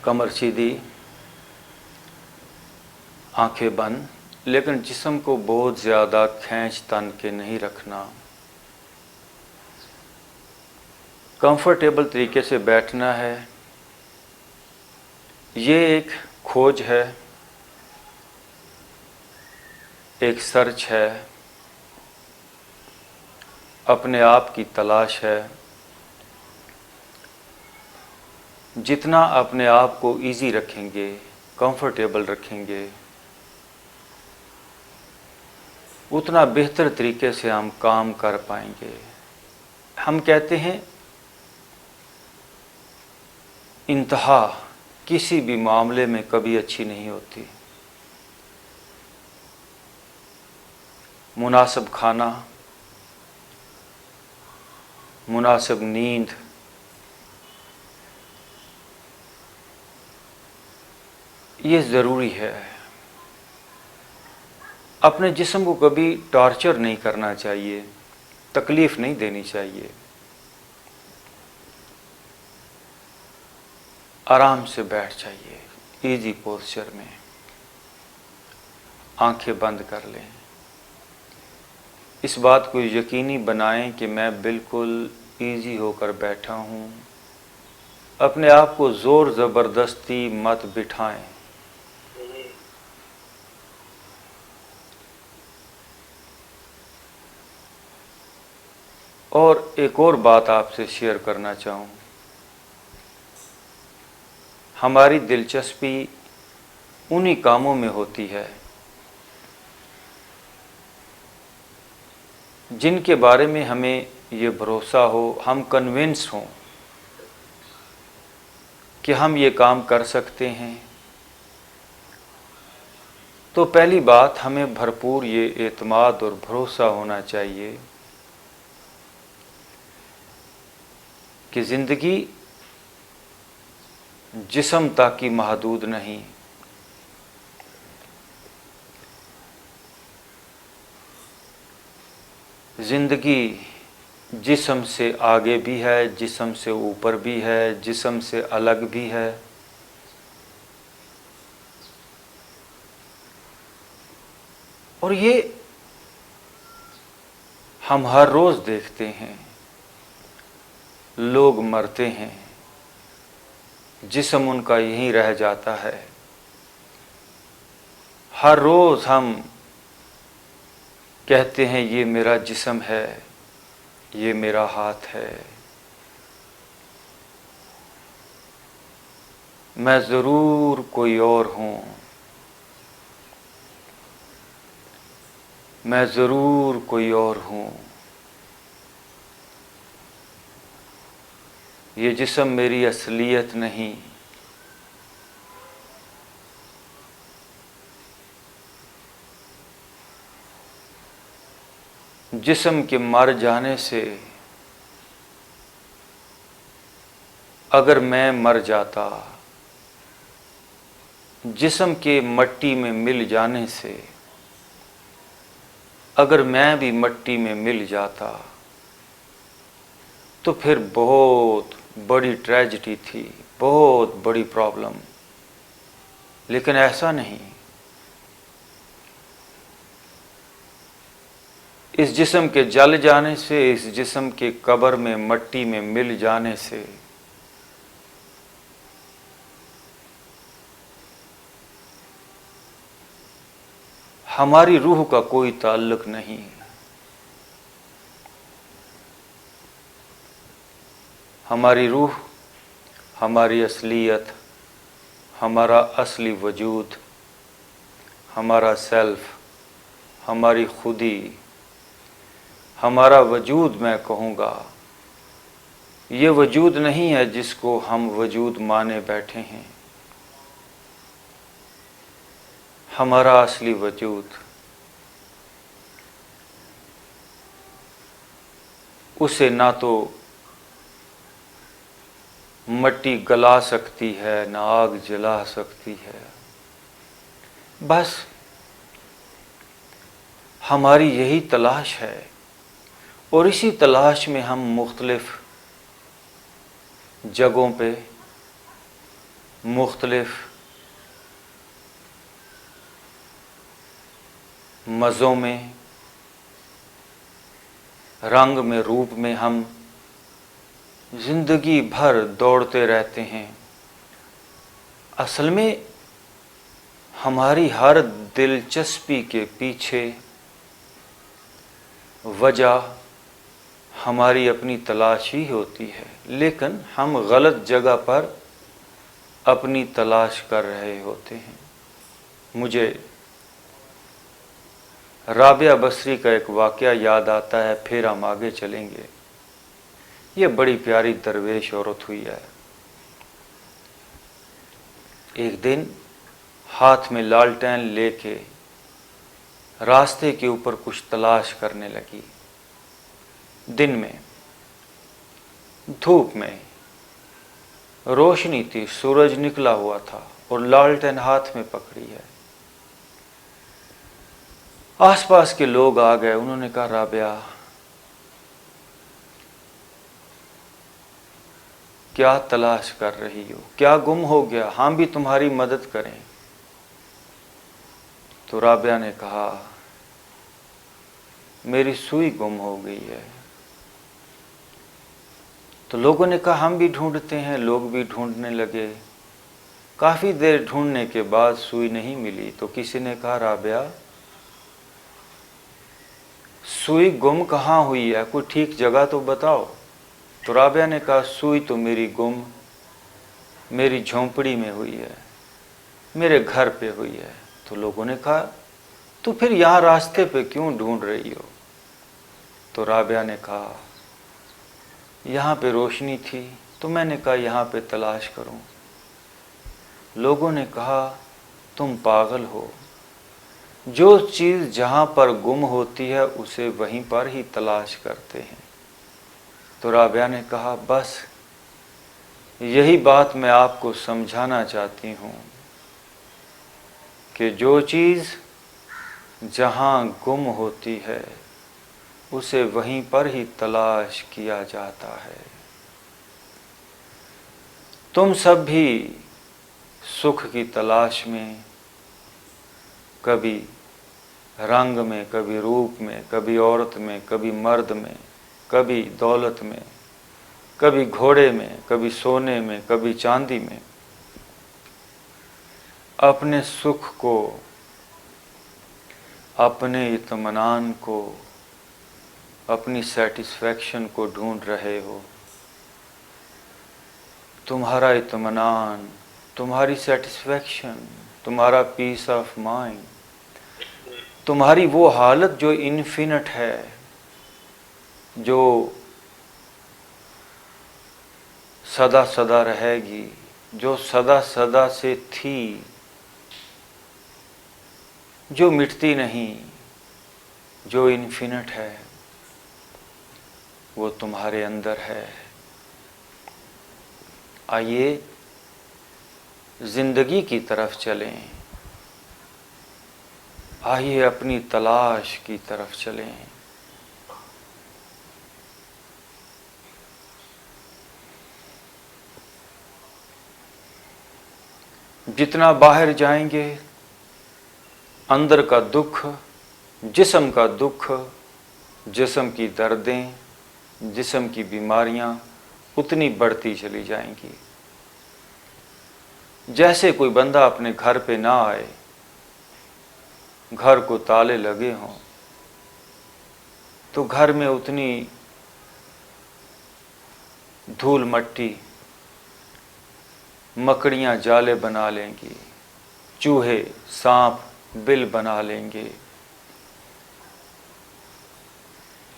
कमर सीधी, आंखें बंद, लेकिन जिस्म को बहुत ज़्यादा खींच तान के नहीं रखना। कंफर्टेबल तरीके से बैठना है। ये एक खोज है, एक सर्च है, अपने आप की तलाश है। जितना अपने आप को इजी रखेंगे, कंफर्टेबल रखेंगे, उतना बेहतर तरीके से हम काम कर पाएंगे। हम कहते हैं इंतहा किसी भी मामले में कभी अच्छी नहीं होती। मुनासिब खाना, मुनासिब नींद, ये ज़रूरी है। अपने जिस्म को कभी टॉर्चर नहीं करना चाहिए, तकलीफ़ नहीं देनी चाहिए। आराम से बैठ जाइए, इजी पोस्चर में, आंखें बंद कर लें। इस बात को यकीनी बनाएं कि मैं बिल्कुल इजी होकर बैठा हूँ। अपने आप को ज़ोर ज़बरदस्ती मत बिठाएं। और एक और बात आपसे शेयर करना चाहूँ। हमारी दिलचस्पी उन्हीं कामों में होती है जिनके बारे में हमें ये भरोसा हो, हम कन्विंस हों कि हम ये काम कर सकते हैं। तो पहली बात, हमें भरपूर ये एतमाद और भरोसा होना चाहिए कि ज़िंदगी जिस्म तक की महदूद नहीं। ज़िंदगी जिस्म से आगे भी है, जिस्म से ऊपर भी है, जिस्म से अलग भी है। और ये हम हर रोज़ देखते हैं, लोग मरते हैं, जिस्म उनका यहीं रह जाता है। हर रोज़ हम कहते हैं ये मेरा जिस्म है, ये मेरा हाथ है, मैं ज़रूर कोई और हूँ, मैं ज़रूर कोई और हूँ। ये जिस्म मेरी असलियत नहीं। जिस्म के मर जाने से अगर मैं मर जाता, जिस्म के मट्टी में मिल जाने से अगर मैं भी मट्टी में मिल जाता तो फिर बहुत बड़ी ट्रेजेडी थी, बहुत बड़ी प्रॉब्लम। लेकिन ऐसा नहीं। इस जिस्म के जल जाने से, इस जिस्म के कब्र में मट्टी में मिल जाने से हमारी रूह का कोई ताल्लुक नहीं। हमारी रूह, हमारी असलियत, हमारा असली वजूद, हमारा सेल्फ, हमारी खुदी, हमारा वजूद, मैं कहूँगा ये वजूद नहीं है जिसको हम वजूद माने बैठे हैं। हमारा असली वजूद, उसे ना तो मट्टी गला सकती है, ना आग जला सकती है। बस हमारी यही तलाश है और इसी तलाश में हम मुख्तलिफ जगहों पे मुख्तलिफ मज़ों में, रंग में, रूप में हम ज़िंदगी भर दौड़ते रहते हैं। असल में हमारी हर दिलचस्पी के पीछे वजह हमारी अपनी तलाश ही होती है, लेकिन हम गलत जगह पर अपनी तलाश कर रहे होते हैं। मुझे राबिया बसरी का एक वाक़या याद आता है, फिर हम आगे चलेंगे। ये बड़ी प्यारी दरवेश औरत हुई है। एक दिन हाथ में लालटेन लेके रास्ते के ऊपर कुछ तलाश करने लगी। दिन में, धूप में, रोशनी थी, सूरज निकला हुआ था और लालटेन हाथ में पकड़ी है। आसपास के लोग आ गए, उन्होंने कहा, राबिया क्या तलाश कर रही हो, क्या गुम हो गया, हम भी तुम्हारी मदद करें। तो राबिया ने कहा, मेरी सुई गुम हो गई है। तो लोगों ने कहा, हम भी ढूंढते हैं। लोग भी ढूंढने लगे। काफ़ी देर ढूंढने के बाद सुई नहीं मिली। तो किसी ने कहा, राबिया सुई गुम कहाँ हुई है, कोई ठीक जगह तो बताओ। तो राबिया ने कहा, सुई तो मेरी गुम मेरी झोंपड़ी में हुई है, मेरे घर पे हुई है। तो लोगों ने कहा, तो फिर यहाँ रास्ते पे क्यों ढूंढ रही हो। तो राबिया ने कहा, यहाँ पे रोशनी थी तो मैंने कहा यहाँ पे तलाश करूं। लोगों ने कहा, तुम पागल हो, जो चीज़ जहाँ पर गुम होती है उसे वहीं पर ही तलाश करते हैं। तो राबिया ने कहा, बस यही बात मैं आपको समझाना चाहती हूँ कि जो चीज़ जहाँ गुम होती है उसे वहीं पर ही तलाश किया जाता है। तुम सब भी सुख की तलाश में, कभी रंग में, कभी रूप में, कभी औरत में, कभी मर्द में, कभी दौलत में, कभी घोड़े में, कभी सोने में, कभी चांदी में, अपने सुख को, अपने इत्मीनान को, अपनी सेटिस्फैक्शन को ढूंढ रहे हो। तुम्हारा इत्मीनान, तुम्हारी सेटिस्फैक्शन, तुम्हारा पीस ऑफ माइंड, तुम्हारी वो हालत जो इन्फिनिट है, जो सदा सदा रहेगी, जो सदा सदा से थी, जो मिटती नहीं, जो इन्फिनिट है, वो तुम्हारे अंदर है। आइए जिंदगी की तरफ चलें, आइए अपनी तलाश की तरफ चलें। जितना बाहर जाएंगे, अंदर का दुख, जिस्म का दुख, जिस्म की दर्दें, जिस्म की बीमारियां उतनी बढ़ती चली जाएंगी। जैसे कोई बंदा अपने घर पे ना आए, घर को ताले लगे हों, तो घर में उतनी धूल मट्टी, मकड़ियां जाले बना लेंगी, चूहे सांप बिल बना लेंगे।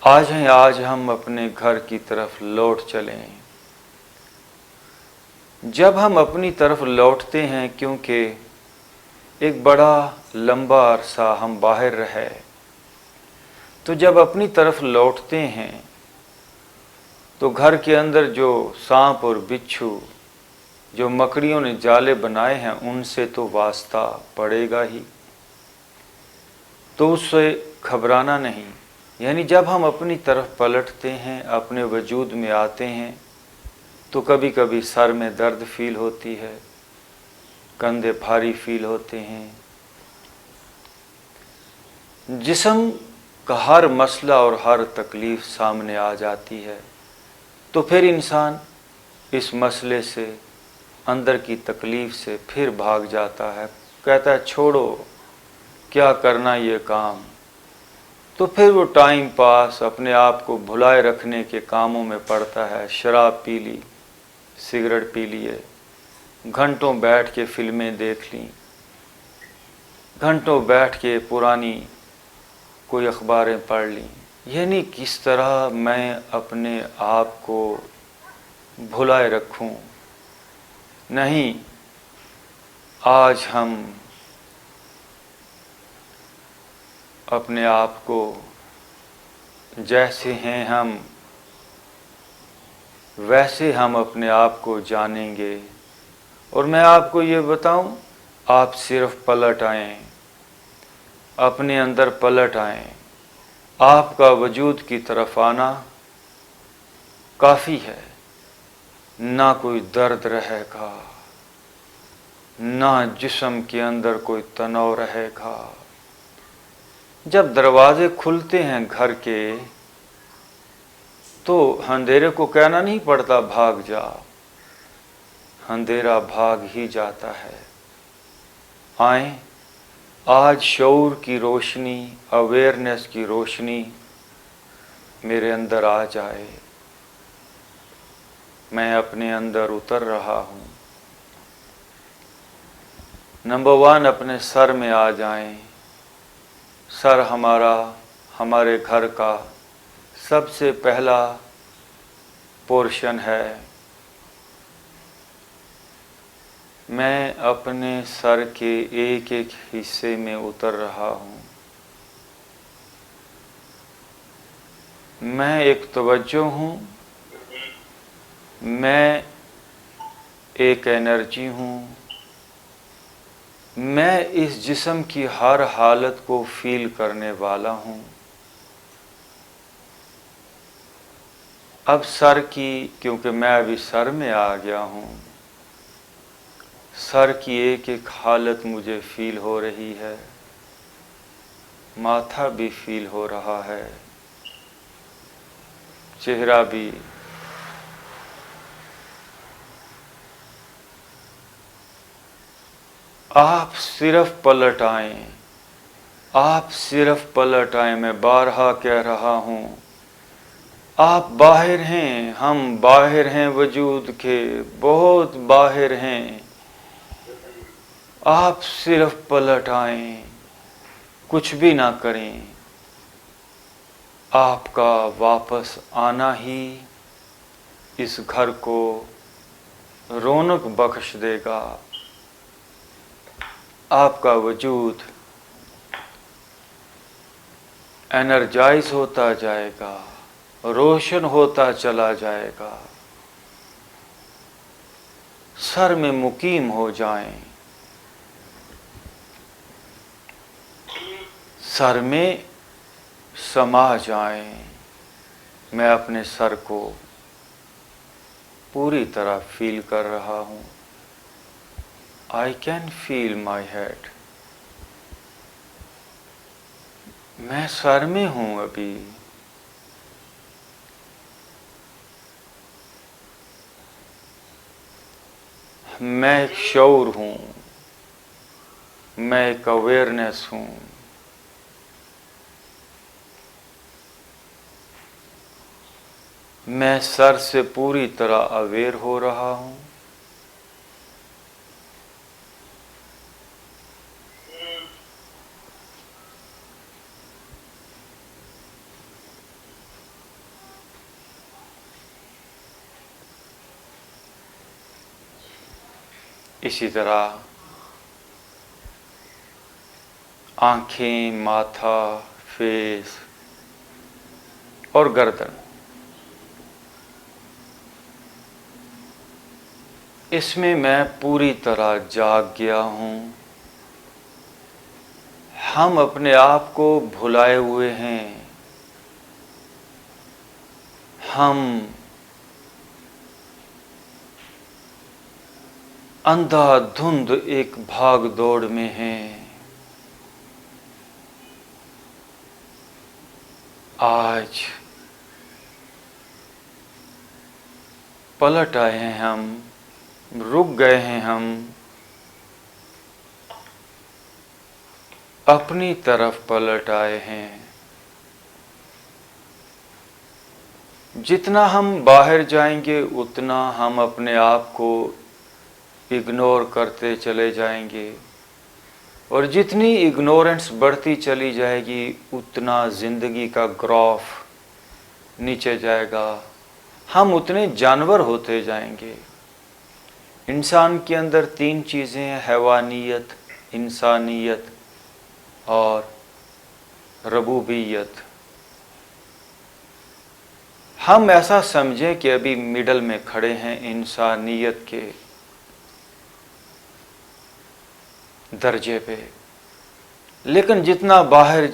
आज हम अपने घर की तरफ लौट चलें। जब हम अपनी तरफ लौटते हैं, क्योंकि एक बड़ा लंबा अरसा हम बाहर रहे, तो जब अपनी तरफ लौटते हैं तो घर के अंदर जो सांप और बिच्छू, जो मकड़ियों ने जाले बनाए हैं, उनसे तो वास्ता पड़ेगा ही, तो उससे घबराना नहीं। यानी जब हम अपनी तरफ पलटते हैं, अपने वजूद में आते हैं, तो कभी कभी सर में दर्द फील होती है, कंधे भारी फील होते हैं। जिस्म का हर मसला और हर तकलीफ़ सामने आ जाती है तो फिर इंसान इस मसले से, अंदर की तकलीफ़ से फिर भाग जाता है, कहता है छोड़ो, क्या करना ये काम। तो फिर वो टाइम पास अपने आप को भुलाए रखने के कामों में पड़ता है। शराब पी ली, सिगरेट पी लिए, घंटों बैठ के फिल्में देख लीं, घंटों बैठ के पुरानी कोई अखबारें पढ़ लीं। यानी किस तरह मैं अपने आप को भुलाए रखूं। नहीं, आज हम अपने आप को जैसे हैं हम वैसे हम अपने आप को जानेंगे। और मैं आपको ये बताऊं, आप सिर्फ पलट आएं, अपने अंदर पलट आएं। आपका वजूद की तरफ आना काफ़ी है। ना कोई दर्द रहेगा, ना जिस्म के अंदर कोई तनाव रहेगा। जब दरवाजे खुलते हैं घर के तो अंधेरे को कहना नहीं पड़ता भाग जा, अंधेरा भाग ही जाता है। आए, आज शऊर की रोशनी, अवेयरनेस की रोशनी मेरे अंदर आ जाए। मैं अपने अंदर उतर रहा हूँ। नंबर 1, अपने सर में आ जाएं। सर हमारे घर का सबसे पहला पोर्शन है। मैं अपने सर के एक एक हिस्से में उतर रहा हूँ। मैं एक तवज्जो हूँ, मैं एक एनर्जी हूँ। मैं इस जिस्म की हर हालत को फील करने वाला हूँ। अब सर की, क्योंकि मैं अभी सर में आ गया हूँ, सर की एक एक हालत मुझे फील हो रही है। माथा भी फील हो रहा है, चेहरा भी। आप सिर्फ पलट आएं, आप सिर्फ पलट आएं। मैं बारहा कह रहा हूँ, आप बाहर हैं, हम बाहर हैं वजूद के, बहुत बाहर हैं। आप सिर्फ पलट आएं, कुछ भी ना करें। आपका वापस आना ही इस घर को रौनक बख्श देगा। आपका वजूद एनर्जाइज होता जाएगा, रोशन होता चला जाएगा। सर में मुकीम हो जाएं, सर में समा जाएं। मैं अपने सर को पूरी तरह फील कर रहा हूँ। I can feel my head. मैं सर में हूँ अभी। मैं एक शऊर हूँ, मैं एक अवेयरनेस हूँ। मैं सर से पूरी तरह अवेयर हो रहा हूँ। इसी तरह आँखें, माथा, फेस और गर्दन, इसमें मैं पूरी तरह जाग गया हूँ। हम अपने आप को भुलाए हुए हैं। हम अंधाधुंध एक भाग दौड़ में हैं। आज पलट आए हैं हम, रुक गए हैं हम, अपनी तरफ पलट आए हैं। जितना हम बाहर जाएंगे उतना हम अपने आप को इग्नोर करते चले जाएंगे, और जितनी इग्नोरेंस बढ़ती चली जाएगी उतना जिंदगी का ग्राफ नीचे जाएगा, हम उतने जानवर होते जाएंगे। इंसान के अंदर 3 चीज़ें हैं, हैवानियत, इंसानियत और रबूबियत। हम ऐसा समझें कि अभी मिडल में खड़े हैं इंसानियत के दर्जे पे, लेकिन जितना बाहर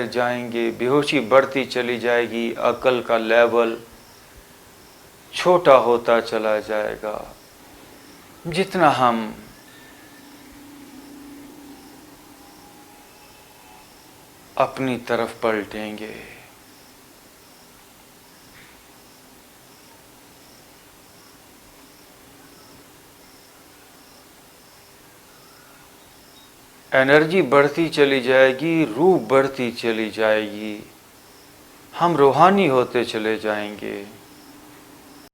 जाएंगे बेहोशी बढ़ती चली जाएगी, अकल का लेवल छोटा होता चला जाएगा। जितना हम अपनी तरफ पलटेंगे, एनर्जी बढ़ती चली जाएगी, रूह बढ़ती चली जाएगी, हम रूहानी होते चले जाएंगे।